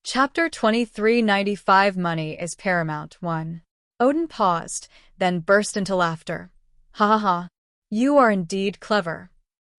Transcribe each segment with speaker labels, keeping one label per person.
Speaker 1: Chapter 2395 Money is Paramount 1. Odin paused, then burst into laughter. Ha ha ha. You are indeed clever.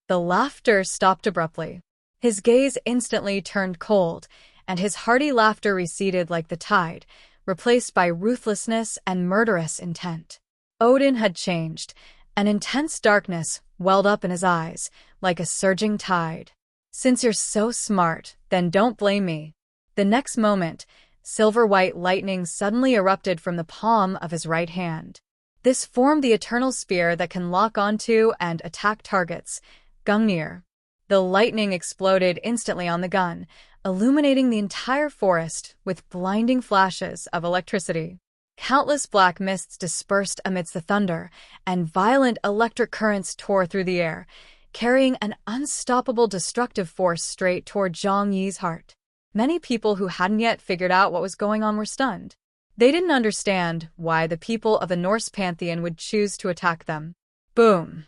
Speaker 1: The laughter stopped abruptly. His gaze instantly turned cold, and his hearty laughter receded like the tide, replaced by ruthlessness and murderous intent. Odin had changed. An intense darkness welled up in his eyes, like a surging tide. Since you're so smart, then don't blame me. The next moment, silver-white lightning suddenly erupted from the palm of his right hand. This formed the eternal spear that can lock onto and attack targets, Gungnir. The lightning exploded instantly on the gun, illuminating the entire forest with blinding flashes of electricity. Countless black mists dispersed amidst the thunder, and violent electric currents tore through the air, carrying an unstoppable destructive force straight toward Zhang Yi's heart. Many people who hadn't yet figured out what was going on were stunned. They didn't understand why the people of the Norse pantheon would choose to attack them. Boom!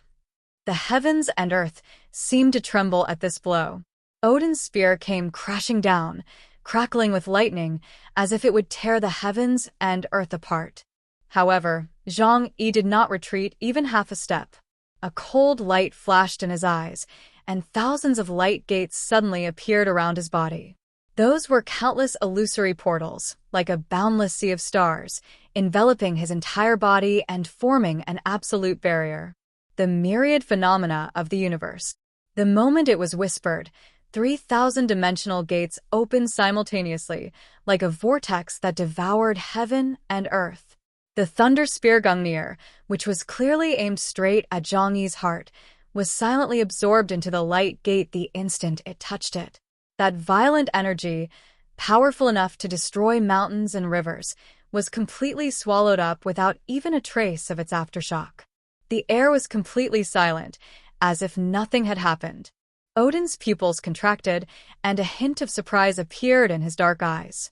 Speaker 1: The heavens and earth seemed to tremble at this blow. Odin's spear came crashing down, crackling with lightning, as if it would tear the heavens and earth apart. However, Zhang Yi did not retreat even half a step. A cold light flashed in his eyes, and thousands of light gates suddenly appeared around his body. Those were countless illusory portals, like a boundless sea of stars, enveloping his entire body and forming an absolute barrier. The myriad phenomena of the universe. The moment it was whispered, 3,000 dimensional gates opened simultaneously, like a vortex that devoured heaven and earth. The thunder spear Gungnir, which was clearly aimed straight at Zhang Yi's heart, was silently absorbed into the light gate the instant it touched it. That violent energy, powerful enough to destroy mountains and rivers, was completely swallowed up without even a trace of its aftershock. The air was completely silent, as if nothing had happened. Odin's pupils contracted, and a hint of surprise appeared in his dark eyes.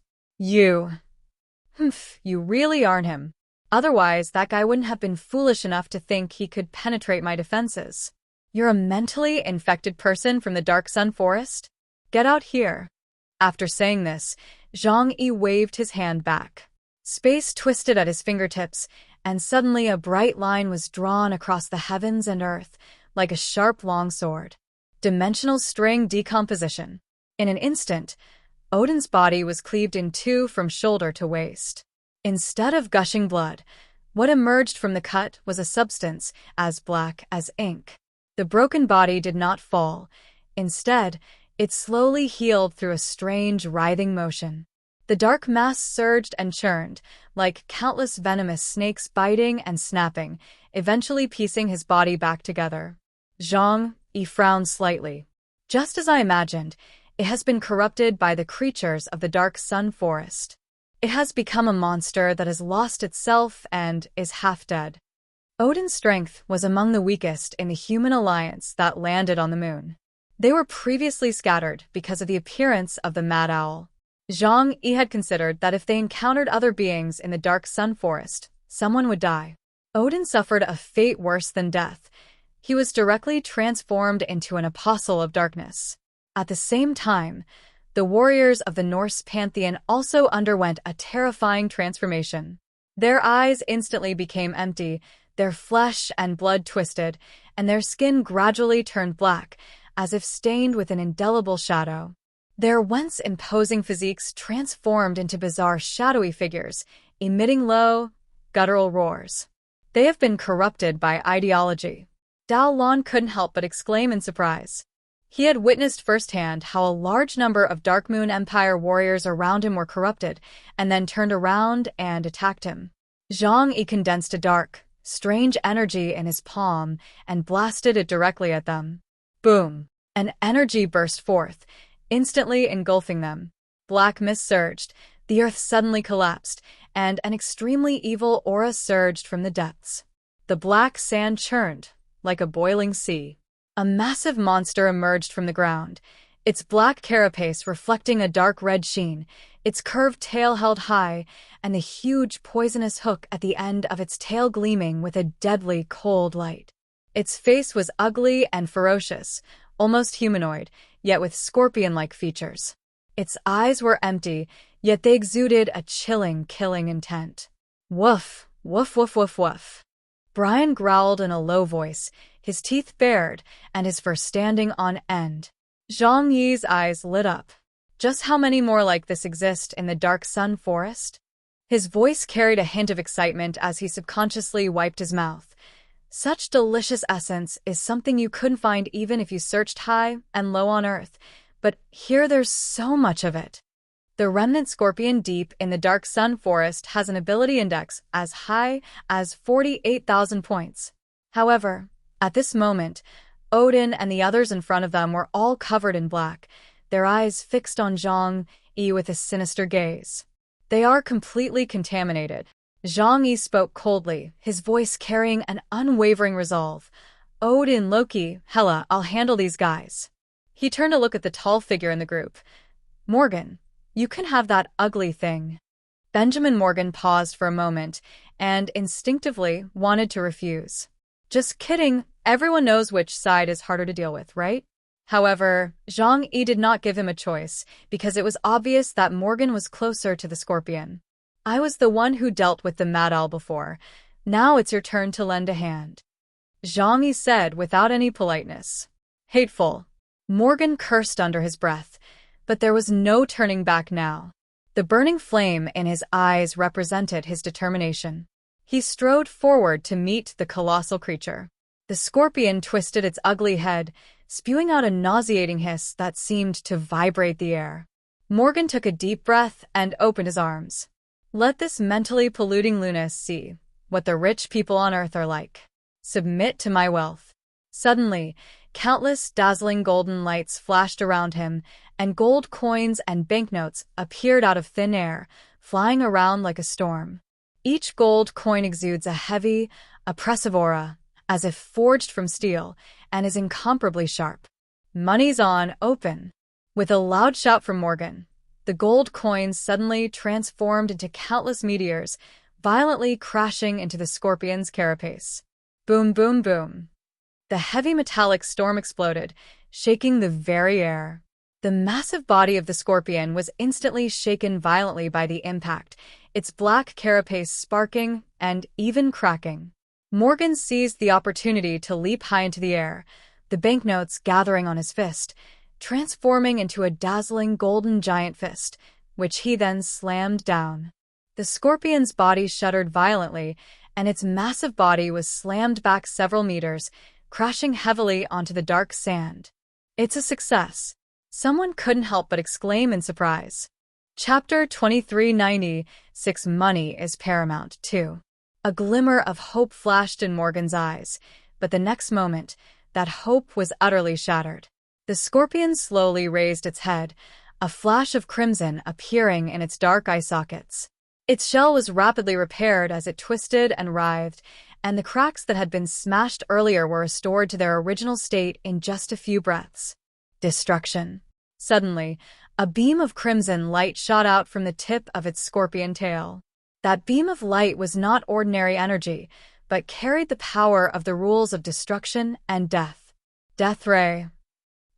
Speaker 1: You really aren't him. Otherwise, that guy wouldn't have been foolish enough to think he could penetrate my defenses. You're a mentally infected person from the Dark Sun Forest? Get out here. After saying this, Zhang Yi waved his hand back. Space twisted at his fingertips, and suddenly a bright line was drawn across the heavens and earth, like a sharp long sword. Dimensional string decomposition. In an instant, Odin's body was cleaved in two from shoulder to waist. Instead of gushing blood, what emerged from the cut was a substance as black as ink. The broken body did not fall. Instead, it slowly healed through a strange, writhing motion. The dark mass surged and churned, like countless venomous snakes biting and snapping, eventually piecing his body back together. Zhang Yi frowned slightly. Just as I imagined, it has been corrupted by the creatures of the Dark Sun Forest. It has become a monster that has lost itself and is half dead. Odin's strength was among the weakest in the human alliance that landed on the moon. They were previously scattered because of the appearance of the Mad Owl. Zhang Yi had considered that if they encountered other beings in the Dark Sun Forest, someone would die. Odin suffered a fate worse than death. He was directly transformed into an apostle of darkness. At the same time, the warriors of the Norse pantheon also underwent a terrifying transformation. Their eyes instantly became empty, their flesh and blood twisted, and their skin gradually turned black, as if stained with an indelible shadow. Their once imposing physiques transformed into bizarre shadowy figures, emitting low, guttural roars. They have been corrupted by ideology. Dao Lan couldn't help but exclaim in surprise. He had witnessed firsthand how a large number of Dark Moon Empire warriors around him were corrupted, and then turned around and attacked him. Zhang Yi condensed a dark, strange energy in his palm and blasted it directly at them. Boom! An energy burst forth, instantly engulfing them. Black mist surged, the earth suddenly collapsed, and an extremely evil aura surged from the depths. The black sand churned, like a boiling sea. A massive monster emerged from the ground, its black carapace reflecting a dark red sheen, its curved tail held high, and the huge poisonous hook at the end of its tail gleaming with a deadly cold light. Its face was ugly and ferocious, almost humanoid, yet with scorpion-like features. Its eyes were empty, yet they exuded a chilling, killing intent. Woof, woof, woof, woof, woof. Brian growled in a low voice, his teeth bared and his fur standing on end. Zhang Yi's eyes lit up. Just how many more like this exist in the Dark Sun Forest? His voice carried a hint of excitement as he subconsciously wiped his mouth. Such delicious essence is something you couldn't find even if you searched high and low on Earth, but here there's so much of it. The remnant scorpion deep in the Dark Sun Forest has an ability index as high as 48,000 points. However, at this moment, Odin and the others in front of them were all covered in black, their eyes fixed on Zhang Yi with a sinister gaze. They are completely contaminated. Zhang Yi spoke coldly, his voice carrying an unwavering resolve. Odin, Loki, Hela, I'll handle these guys. He turned to look at the tall figure in the group. Morgan, you can have that ugly thing. Benjamin Morgan paused for a moment and instinctively wanted to refuse. Just kidding, everyone knows which side is harder to deal with, right? However, Zhang Yi did not give him a choice because it was obvious that Morgan was closer to the scorpion. I was the one who dealt with the Mad Owl before. Now it's your turn to lend a hand. Zhang Yi said without any politeness. Hateful. Morgan cursed under his breath, but there was no turning back now. The burning flame in his eyes represented his determination. He strode forward to meet the colossal creature. The scorpion twisted its ugly head, spewing out a nauseating hiss that seemed to vibrate the air. Morgan took a deep breath and opened his arms. Let this mentally polluting lunatic see what the rich people on Earth are like. Submit to my wealth. Suddenly, countless dazzling golden lights flashed around him, and gold coins and banknotes appeared out of thin air, flying around like a storm. Each gold coin exudes a heavy, oppressive aura, as if forged from steel, and is incomparably sharp. Money's on, open. With a loud shout from Morgan, the gold coins suddenly transformed into countless meteors, violently crashing into the scorpion's carapace. Boom, boom, boom. The heavy metallic storm exploded, shaking the very air. The massive body of the scorpion was instantly shaken violently by the impact, its black carapace sparking and even cracking. Morgan seized the opportunity to leap high into the air, the banknotes gathering on his fist, transforming into a dazzling golden giant fist, which he then slammed down. The scorpion's body shuddered violently, and its massive body was slammed back several meters, crashing heavily onto the dark sand. It's a success. Someone couldn't help but exclaim in surprise. Chapter 2396 Money is Paramount 2. A glimmer of hope flashed in Morgan's eyes, but the next moment, that hope was utterly shattered. The scorpion slowly raised its head, a flash of crimson appearing in its dark eye sockets. Its shell was rapidly repaired as it twisted and writhed, and the cracks that had been smashed earlier were restored to their original state in just a few breaths. Destruction. Suddenly, a beam of crimson light shot out from the tip of its scorpion tail. That beam of light was not ordinary energy, but carried the power of the rules of destruction and death. Death Ray.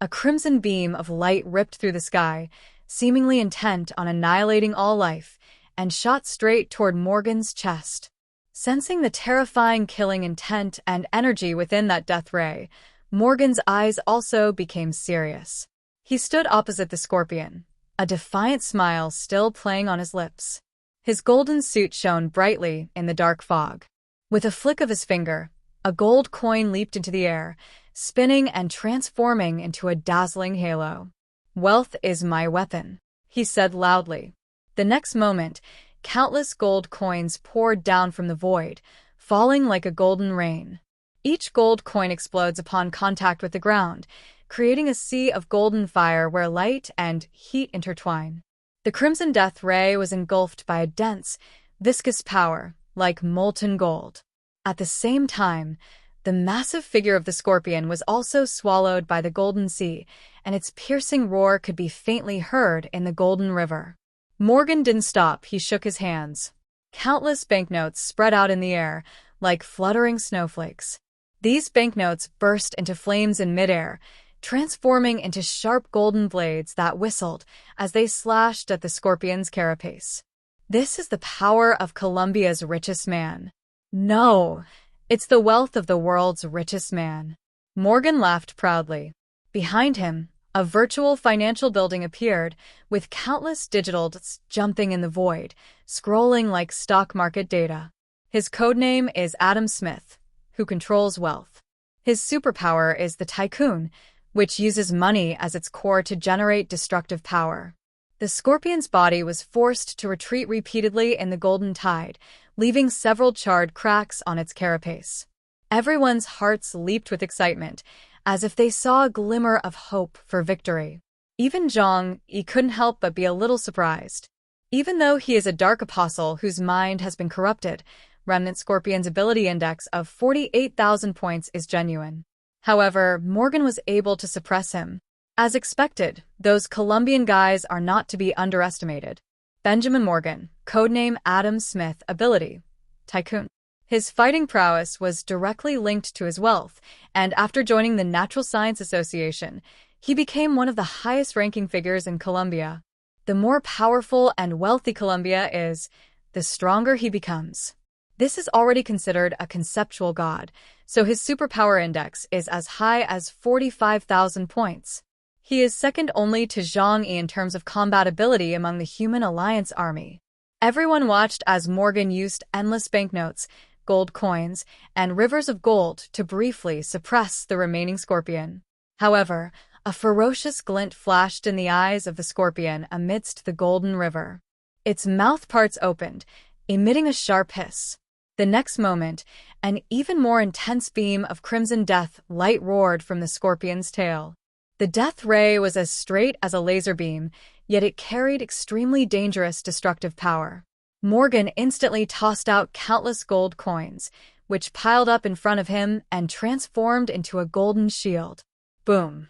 Speaker 1: A crimson beam of light ripped through the sky, seemingly intent on annihilating all life, and shot straight toward Morgan's chest. Sensing the terrifying killing intent and energy within that death ray, Morgan's eyes also became serious. He stood opposite the scorpion, a defiant smile still playing on his lips. His golden suit shone brightly in the dark fog. With a flick of his finger, a gold coin leaped into the air, spinning and transforming into a dazzling halo. Wealth is my weapon, he said loudly. The next moment, countless gold coins poured down from the void, falling like a golden rain. Each gold coin explodes upon contact with the ground, creating a sea of golden fire where light and heat intertwine. The crimson death ray was engulfed by a dense, viscous power, like molten gold. At the same time, the massive figure of the scorpion was also swallowed by the golden sea, and its piercing roar could be faintly heard in the golden river. Morgan didn't stop, he shook his hands. Countless banknotes spread out in the air, like fluttering snowflakes. These banknotes burst into flames in midair, transforming into sharp golden blades that whistled as they slashed at the scorpion's carapace. This is the power of Colombia's richest man. No, it's the wealth of the world's richest man. Morgan laughed proudly. Behind him, a virtual financial building appeared, with countless digital dots jumping in the void, scrolling like stock market data. His codename is Adam Smith, who controls wealth. His superpower is the Tycoon, which uses money as its core to generate destructive power. The scorpion's body was forced to retreat repeatedly in the golden tide, leaving several charred cracks on its carapace. Everyone's hearts leaped with excitement, as if they saw a glimmer of hope for victory. Even Zhang Yi couldn't help but be a little surprised. Even though he is a dark apostle whose mind has been corrupted, Remnant Scorpion's ability index of 48,000 points is genuine. However, Morgan was able to suppress him. As expected, those Colombian guys are not to be underestimated. Benjamin Morgan, codename Adam Smith, ability, Tycoon. His fighting prowess was directly linked to his wealth, and after joining the Natural Science Association, he became one of the highest-ranking figures in Colombia. The more powerful and wealthy Colombia is, the stronger he becomes. This is already considered a conceptual god, so his superpower index is as high as 45,000 points. He is second only to Zhang Yi in terms of combat ability among the Human Alliance army. Everyone watched as Morgan used endless banknotes, gold coins, and rivers of gold to briefly suppress the remaining scorpion. However, a ferocious glint flashed in the eyes of the scorpion amidst the golden river. Its mouth parts opened, emitting a sharp hiss. The next moment, an even more intense beam of crimson death light roared from the scorpion's tail. The death ray was as straight as a laser beam, yet it carried extremely dangerous destructive power. Morgan instantly tossed out countless gold coins, which piled up in front of him and transformed into a golden shield. Boom.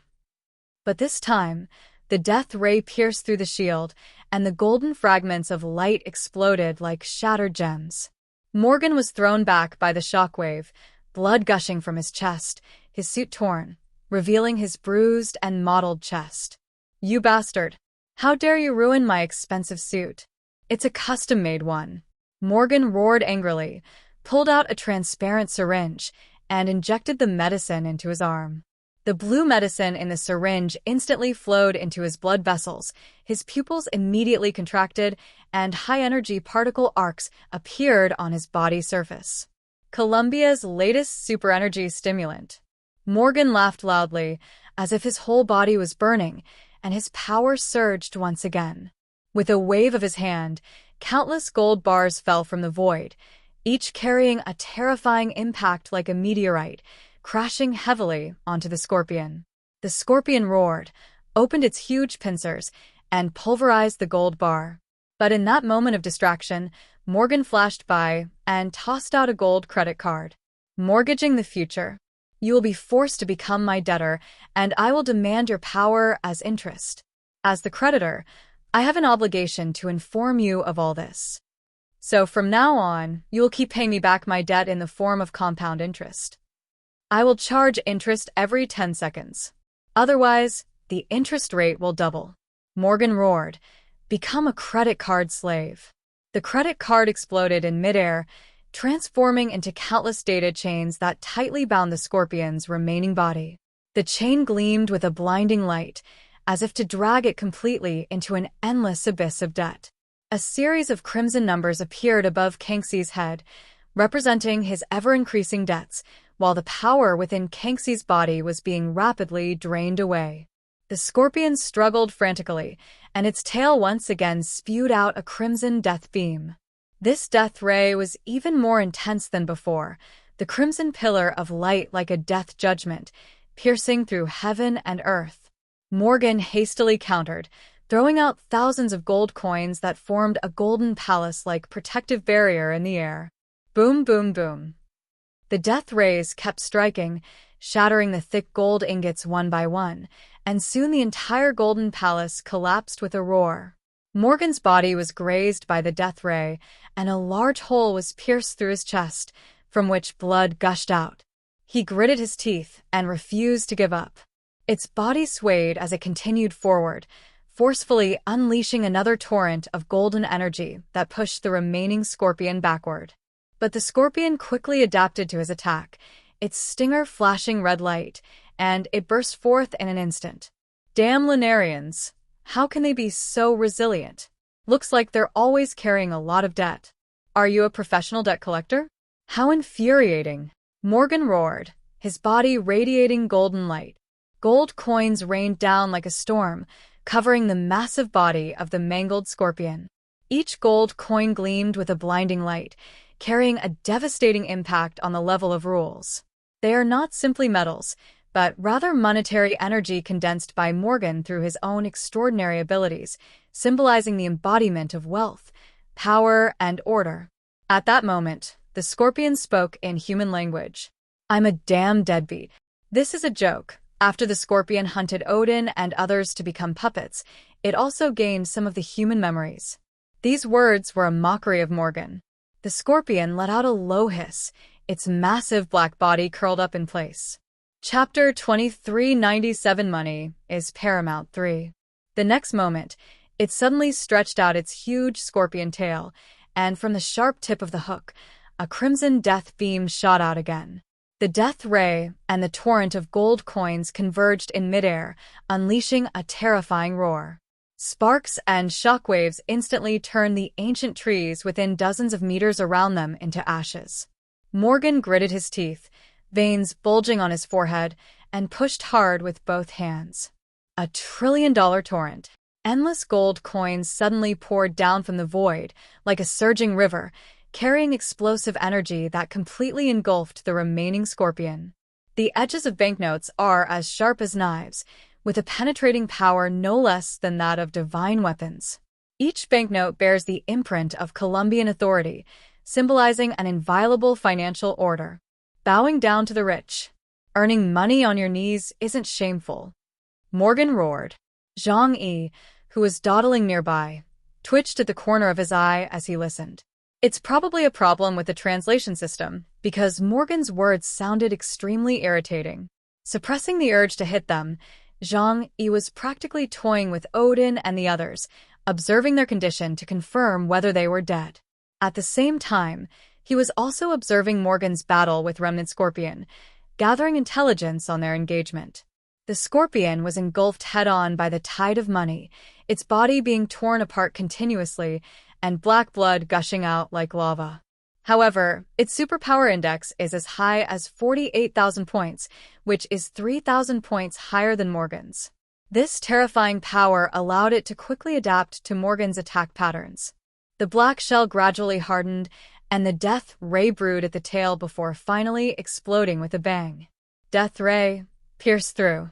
Speaker 1: But this time, the death ray pierced through the shield, and the golden fragments of light exploded like shattered gems. Morgan was thrown back by the shockwave, blood gushing from his chest, his suit torn, revealing his bruised and mottled chest. "You bastard! How dare you ruin my expensive suit? It's a custom-made one." Morgan roared angrily, pulled out a transparent syringe, and injected the medicine into his arm. The blue medicine in the syringe instantly flowed into his blood vessels, his pupils immediately contracted, and high-energy particle arcs appeared on his body surface. Colombia's latest super-energy stimulant. Morgan laughed loudly, as if his whole body was burning, and his power surged once again. With a wave of his hand, countless gold bars fell from the void, each carrying a terrifying impact like a meteorite, crashing heavily onto the scorpion. The scorpion roared, opened its huge pincers, and pulverized the gold bar. But in that moment of distraction, Morgan flashed by and tossed out a gold credit card. "Mortgaging the future. You will be forced to become my debtor, and I will demand your power as interest. As the creditor, I have an obligation to inform you of all this. So from now on, you will keep paying me back my debt in the form of compound interest. I will charge interest every 10 seconds. Otherwise, the interest rate will double." Morgan roared, "Become a credit card slave." The credit card exploded in midair, transforming into countless data chains that tightly bound the scorpion's remaining body. The chain gleamed with a blinding light, as if to drag it completely into an endless abyss of debt. A series of crimson numbers appeared above Kangxi's head, representing his ever-increasing debts, while the power within Kangxi's body was being rapidly drained away. The scorpion struggled frantically, and its tail once again spewed out a crimson death beam. This death ray was even more intense than before, the crimson pillar of light like a death judgment, piercing through heaven and earth. Morgan hastily countered, throwing out thousands of gold coins that formed a golden palace-like protective barrier in the air. Boom, boom, boom. The death rays kept striking, shattering the thick gold ingots one by one, and soon the entire golden palace collapsed with a roar. Morgan's body was grazed by the death ray, and a large hole was pierced through his chest, from which blood gushed out. He gritted his teeth and refused to give up. Its body swayed as it continued forward, forcefully unleashing another torrent of golden energy that pushed the remaining scorpion backward. But the scorpion quickly adapted to his attack, its stinger flashing red light, and it burst forth in an instant. Damn Lunarians! How can they be so resilient? Looks like they're always carrying a lot of debt. Are you a professional debt collector? How infuriating! Morgan roared, his body radiating golden light. Gold coins rained down like a storm, covering the massive body of the mangled scorpion. Each gold coin gleamed with a blinding light, carrying a devastating impact on the level of rules. They are not simply metals, but rather monetary energy condensed by Morgan through his own extraordinary abilities, symbolizing the embodiment of wealth, power, and order. At that moment, the scorpion spoke in human language. I'm a damn deadbeat. This is a joke. After the scorpion hunted Odin and others to become puppets, it also gained some of the human memories. These words were a mockery of Morgan. The scorpion let out a low hiss, its massive black body curled up in place. Chapter 2397 Money is Paramount 3. The next moment, it suddenly stretched out its huge scorpion tail, and from the sharp tip of the hook, a crimson death beam shot out again. The death ray and the torrent of gold coins converged in midair, unleashing a terrifying roar. Sparks and shockwaves instantly turned the ancient trees within dozens of meters around them into ashes. Morgan gritted his teeth, veins bulging on his forehead, and pushed hard with both hands. $1 trillion torrent. Endless gold coins suddenly poured down from the void, like a surging river, carrying explosive energy that completely engulfed the remaining scorpion. The edges of banknotes are as sharp as knives, with a penetrating power no less than that of divine weapons. Each banknote bears the imprint of Colombian authority, symbolizing an inviolable financial order. Bowing down to the rich. Earning money on your knees isn't shameful. Morgan roared. Zhang Yi, who was dawdling nearby, twitched at the corner of his eye as he listened. It's probably a problem with the translation system, because Morgan's words sounded extremely irritating. Suppressing the urge to hit them, Zhang Yi was practically toying with Odin and the others, observing their condition to confirm whether they were dead. At the same time, he was also observing Morgan's battle with Remnant Scorpion, gathering intelligence on their engagement. The scorpion was engulfed head-on by the tide of money, its body being torn apart continuously, and black blood gushing out like lava. However, its superpower index is as high as 48,000 points, which is 3,000 points higher than Morgan's. This terrifying power allowed it to quickly adapt to Morgan's attack patterns. The black shell gradually hardened, and the death ray brewed at the tail before finally exploding with a bang. Death ray pierced through.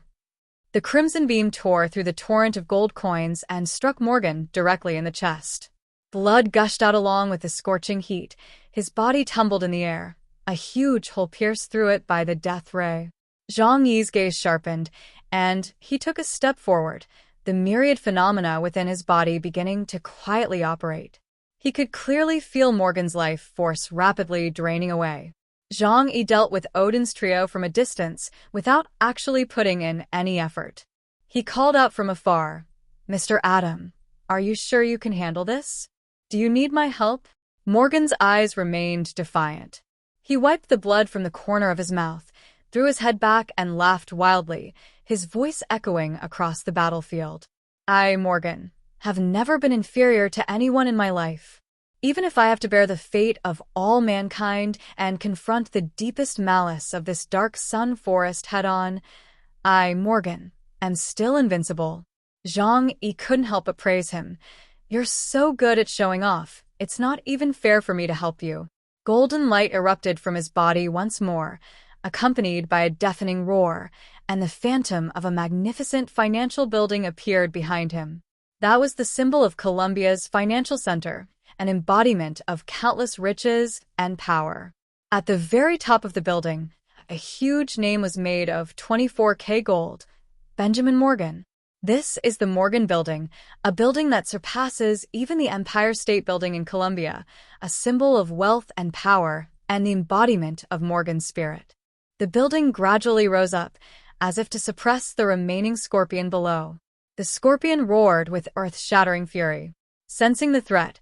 Speaker 1: The crimson beam tore through the torrent of gold coins and struck Morgan directly in the chest. Blood gushed out along with the scorching heat. His body tumbled in the air, a huge hole pierced through it by the death ray. Zhang Yi's gaze sharpened, and he took a step forward, the myriad phenomena within his body beginning to quietly operate. He could clearly feel Morgan's life force rapidly draining away. Zhang Yi dealt with Odin's trio from a distance without actually putting in any effort. He called out from afar, "Mr. Adam, are you sure you can handle this? Do you need my help?" Morgan's eyes remained defiant. He wiped the blood from the corner of his mouth, threw his head back and laughed wildly, his voice echoing across the battlefield. "I, Morgan, have never been inferior to anyone in my life. Even if I have to bear the fate of all mankind and confront the deepest malice of this dark sun forest head-on, I, Morgan, am still invincible." Zhang Yi couldn't help but praise him. "You're so good at showing off, it's not even fair for me to help you." Golden light erupted from his body once more, accompanied by a deafening roar, and the phantom of a magnificent financial building appeared behind him. That was the symbol of Colombia's financial center, an embodiment of countless riches and power. At the very top of the building, a huge name was made of 24K gold, Benjamin Morgan. This is the Morgan Building, a building that surpasses even the Empire State Building in Colombia, a symbol of wealth and power and the embodiment of Morgan's spirit. The building gradually rose up, as if to suppress the remaining scorpion below. The scorpion roared with earth-shattering fury. Sensing the threat,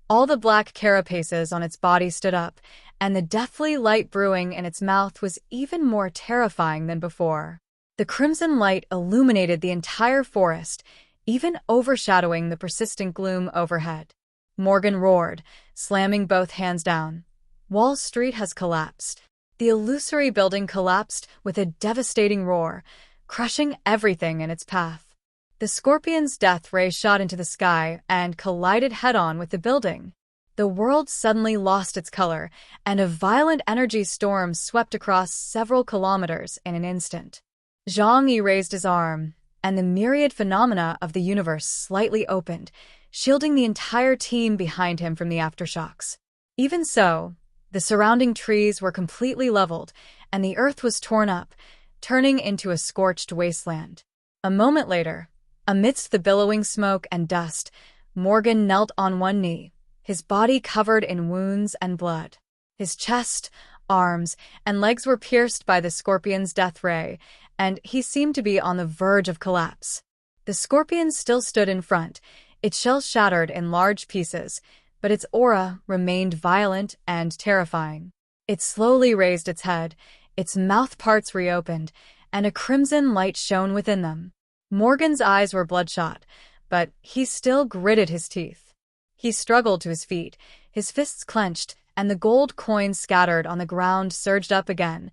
Speaker 1: all the black carapaces on its body stood up, and the deathly light brewing in its mouth was even more terrifying than before. The crimson light illuminated the entire forest, even overshadowing the persistent gloom overhead. Morgan roared, slamming both hands down. Wall Street has collapsed. The illusory building collapsed with a devastating roar, crushing everything in its path. The scorpion's death ray shot into the sky and collided head-on with the building. The world suddenly lost its color, and a violent energy storm swept across several kilometers in an instant. Zhang Yi raised his arm, and the myriad phenomena of the universe slightly opened, shielding the entire team behind him from the aftershocks. Even so, the surrounding trees were completely leveled, and the earth was torn up, turning into a scorched wasteland. A moment later, amidst the billowing smoke and dust, Morgan knelt on one knee, his body covered in wounds and blood. His chest, arms, and legs were pierced by the scorpion's death ray, and he seemed to be on the verge of collapse. The scorpion still stood in front, its shell shattered in large pieces, but its aura remained violent and terrifying. It slowly raised its head, its mouth parts reopened, and a crimson light shone within them. Morgan's eyes were bloodshot, but he still gritted his teeth. He struggled to his feet, his fists clenched, and the gold coins scattered on the ground surged up again,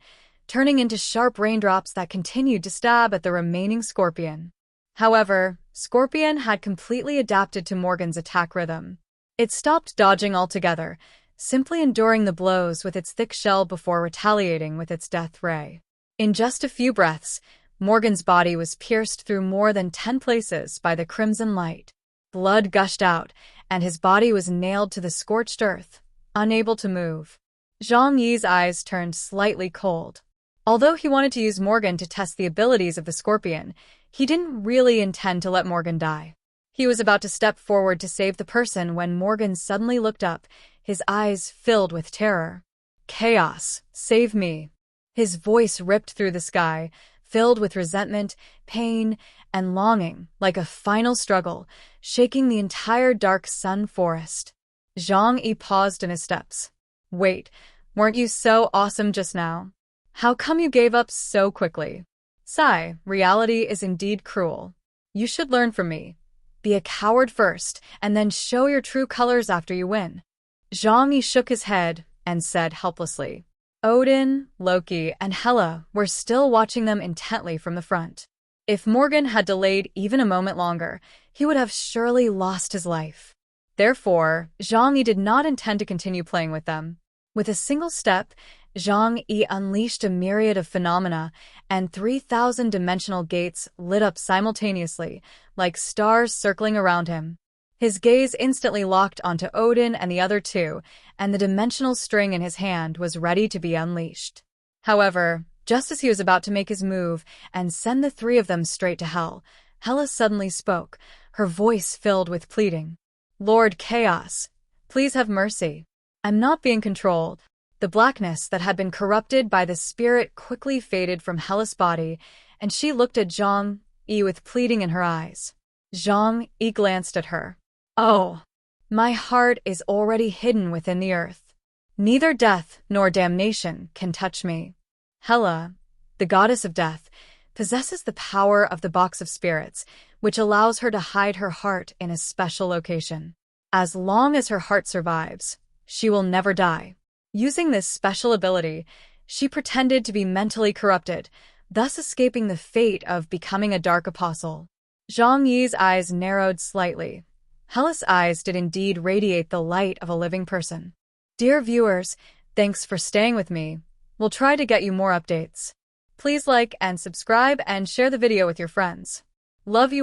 Speaker 1: turning into sharp raindrops that continued to stab at the remaining scorpion. However, Scorpion had completely adapted to Morgan's attack rhythm. It stopped dodging altogether, simply enduring the blows with its thick shell before retaliating with its death ray. In just a few breaths, Morgan's body was pierced through more than 10 places by the crimson light. Blood gushed out, and his body was nailed to the scorched earth, unable to move. Zhang Yi's eyes turned slightly cold. Although he wanted to use Morgan to test the abilities of the scorpion, he didn't really intend to let Morgan die. He was about to step forward to save the person when Morgan suddenly looked up, his eyes filled with terror. "Chaos, save me." His voice ripped through the sky, filled with resentment, pain, and longing, like a final struggle, shaking the entire dark sun forest. Zhang Yi paused in his steps. "Wait, weren't you so awesome just now? How come you gave up so quickly?" "Sigh, reality is indeed cruel. You should learn from me. Be a coward first, and then show your true colors after you win." Zhang Yi shook his head and said helplessly. Odin, Loki, and Hela were still watching them intently from the front. If Morgan had delayed even a moment longer, he would have surely lost his life. Therefore, Zhang Yi did not intend to continue playing with them. With a single step, Zhang Yi unleashed a myriad of phenomena, and 3,000 dimensional gates lit up simultaneously, like stars circling around him. His gaze instantly locked onto Odin and the other two, and the dimensional string in his hand was ready to be unleashed. However, just as he was about to make his move and send the three of them straight to hell, Hela suddenly spoke, her voice filled with pleading. "Lord Chaos, please have mercy. I'm not being controlled." The blackness that had been corrupted by the spirit quickly faded from Hela's body, and she looked at Zhang Yi with pleading in her eyes. Zhang Yi glanced at her. "Oh, my heart is already hidden within the earth. Neither death nor damnation can touch me." Hela, the goddess of death, possesses the power of the box of spirits, which allows her to hide her heart in a special location. As long as her heart survives, she will never die. Using this special ability, she pretended to be mentally corrupted, thus escaping the fate of becoming a dark apostle. Zhang Yi's eyes narrowed slightly. Hela's eyes did indeed radiate the light of a living person. Dear viewers, thanks for staying with me. We'll try to get you more updates. Please like and subscribe and share the video with your friends. Love you.